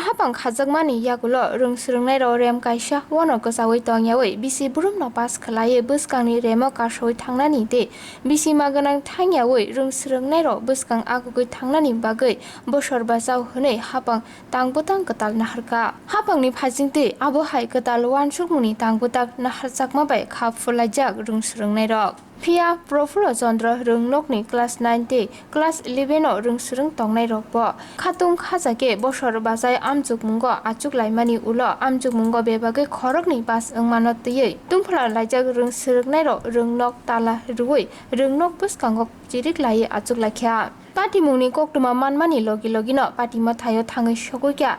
hapang khajakmani yagulo rungsrungnai ro rem kaisa wono kosawi tongyawi bisi burumno pas khlaye buskangni remo kasoi thangnani de bisi maganang thangyawi rungsrungnai ro buskang agugui thangnani bagui bosor basau hune hapang tangbutang ketal naharka hapangni phajingte abo hai ketal wansukmuni tangbutak naharjakma bai khap fulajak rungsrungnai ro Pia Profulo Chandra Rungnokni class 9 te class 11 o rungsrung tongnai rokbo khatung khajake bosor bazai amjuk mungo achuk laimani ulo amjuk mungo bebage khorokni pas angmano tei tungphla laijak rungsrungnai ro rungnok tala ruoi rungnok buskangok jirik lai achuk lakhya Patimungni koktuma manmani logi-logino patima thayo thangai sogokya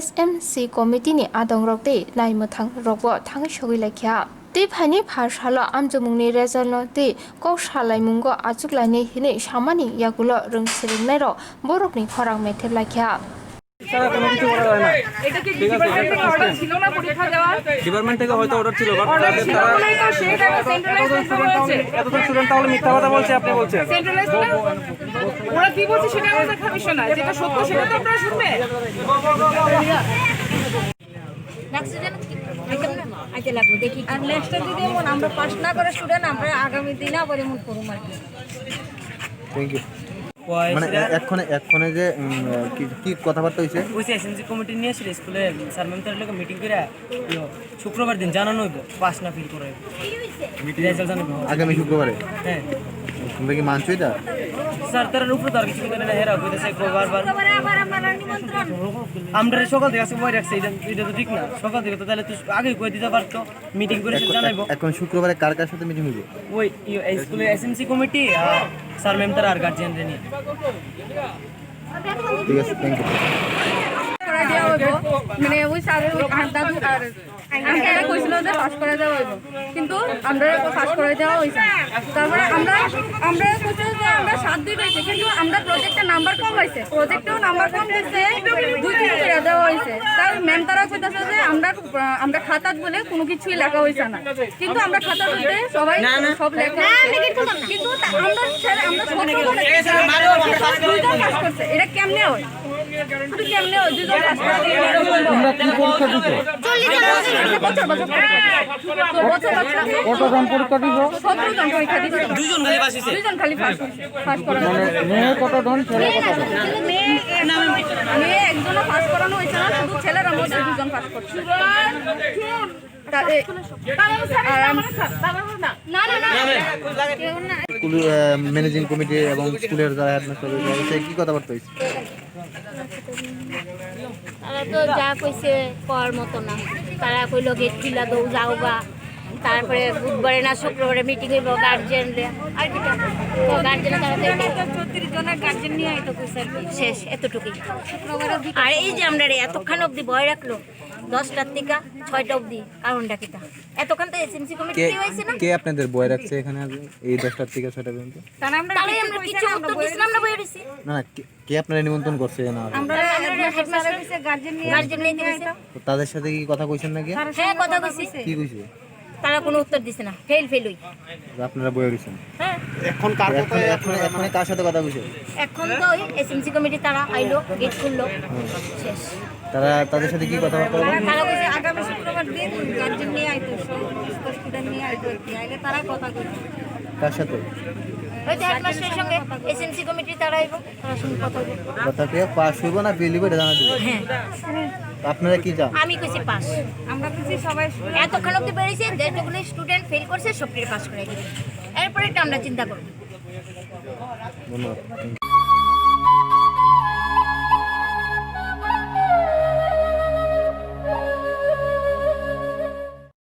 SMC committee ni adong rokte naimthang rokbo thangai sogoi lakhya Te phani phashalo amjumungni rezalno te kok salai mungo achuklaini hine samani yagulo rungsrungnai ro borokni khorang methep lakhya sir কোনো কিছু করা যায় না এটা কি department থেকে order ছিল না পরীক্ষা দেওয়া ডিপার্টমেন্ট থেকে হয়তো অর্ডার ছিল বাট তারা সেটা সেন্ট্রালাইজ হয়েছে এতজন স্টুডেন্ট তাহলে মিথ্যা কথা বলছে আপনি বলছেন সেন্ট্রালাইজ ওরা কি বলছে সেটা আমাদের খাবিশো না যেটা সত্য সেটা তো আপনারা শুনবেন আইতে লাগবে দেখি আর নেক্সট যদি আমরা পাস না করে স্টুডেন্ট আমরা আগামী দিনে আবার এমন করব আর কি থ্যাংক ইউ মানে এক্ষণে যে কি কথাবার্তা হইছে ওই এসএমসি কমিটি নিয়ে আসলে স্কুলে স্যার ম্যাম তার লগে মিটিং করে শুক্রবার দিন জানানো হইব পাস না ফিল করে মিটিং রেজাল্ট জানানো আগামী শুক্রবারে হ্যাঁ তোমরা কি মানছো এটা স্যার তার উপরে তার কিছু কথা না হেরা কইতেছে বারবার আবার আমার নিমন্ত্রণ আমরা সকাল থেকে আসে বই রাখছে এটা তো ঠিক না সকাল থেকে তো তাহলে তুই আগে কই দিতে পারতো মিটিং করে জানাইবো এখন শুক্রবারে কার কার সাথে মিটিং হইবে ওই স্কুলে এসএমসি কমিটি স্যার ম্যাম তার আর গার্জিয়ান রে নিয়ে ঠিক আছে থ্যাংক ইউ করা দেওয়া হইব মানে ওই স্যারের দাদু আর আঙ্কেলরা কইছিল যে পাস করে দেওয়া হইব কিন্তু আমরা পাস করে দেওয়া হইছে তারপরে আমরা কইছিল যে আমরা 7-2 পাইছি কিন্তু আমরা প্রজেক্টের নাম্বার কম পাইছে প্রজেক্টেও নাম্বার কম দিছে 2-3 করে দেওয়া হইছে তার ম্যাম তারা কইতাছে যে আমরা খাতাত বলে কোনো কিছুই লেখা হইছে না কিন্তু আমরা খাতা বলতে সবাই সব লেখা কিন্তু আমরা সব দুইজন পাস করছে এটা কেমনে হয় শুধু কেমনে হয় দুইজন পাস করে তোমরা কি পরীক্ষা দিছো কতজন পরীক্ষা দিছো 17 জন পরীক্ষা দিছে দুইজন খালি পাস করা মানে মেয়ে কতজন ছেলে কতজন মেয়ে একজনও পাস করানো হয়েছে না শুধু ছেলেরা মধ্যে দুজন পাস করছে স্কুল ম্যানেজিং কমিটি এবং স্কুলের যারা হেডমাস্টার কি কথাবার্তা হয়েছে তারা তো যা কইছে কর মতো না তারা কইল গেট খুলা দৌ যাও গা তারপরে বুধবারে না শুক্রবারে মিটিং হইব গার্জিয়ান আর কি গার্জিয়ান তারা 34 জনের গার্জিয়ান নিয়ে আইতো কইছে শেষ এতটুকুই আর এই যে আমরা এতক্ষণ অবধি ভয় রাখলো 10টার থেকে 6টা অবধি কারণটা কিটা এতক্ষণ তো এসএমসি কমিটি হইছে না কে আপনাদের বয় রাখছে এখানে এই 10টার থেকে 6টা পর্যন্ত তাহলে আমরা কিছু উত্তর দিছিলাম না বই রইছি না কে আপনারা নিমন্ত্রণ করছে না আমরা হেডমাস্টার অফিসে গার্জিয়ান নিয়ে দিয়েছে তো তাদের সাথে কি কথা কইছেন নাকি হ্যাঁ কথা কইছি কি কইছে তারা কোনো উত্তর দিছে না ফেল হই আপনারা বয় রইছেন হ্যাঁ এখন কার সাথে কথা কইছে এখন তো ওই এসএমসি কমিটি তারা আইলো গেট খুললো শেষ তাদের সাথে কি কথাবার্তা হলো তারা কইছে আগামী শুক্রবার দিন গার্জিয়ান নিয়ে আইতো স্টুডেন্ট নিয়ে আইতো আইলে তারা কথা কইছে কার সাথে ওই যে হেডমাস্টারের সঙ্গে এসএমসি কমিটি তারা আইবো তারা সঙ্গে কথা বলবো কথা কি পাস হইব না ফেল হইব এটা জানা দিবেন হ্যাঁ আপনারা কি চান আমি কইছি পাস আমরা কইছি সবাই এতক্ষণ অবধি বেরিয়েছে যেটুকুনি স্টুডেন্ট ফেল করছে সবটি পাস করে দিবে এরপরে আমরা চিন্তা করব ধন্যবাদ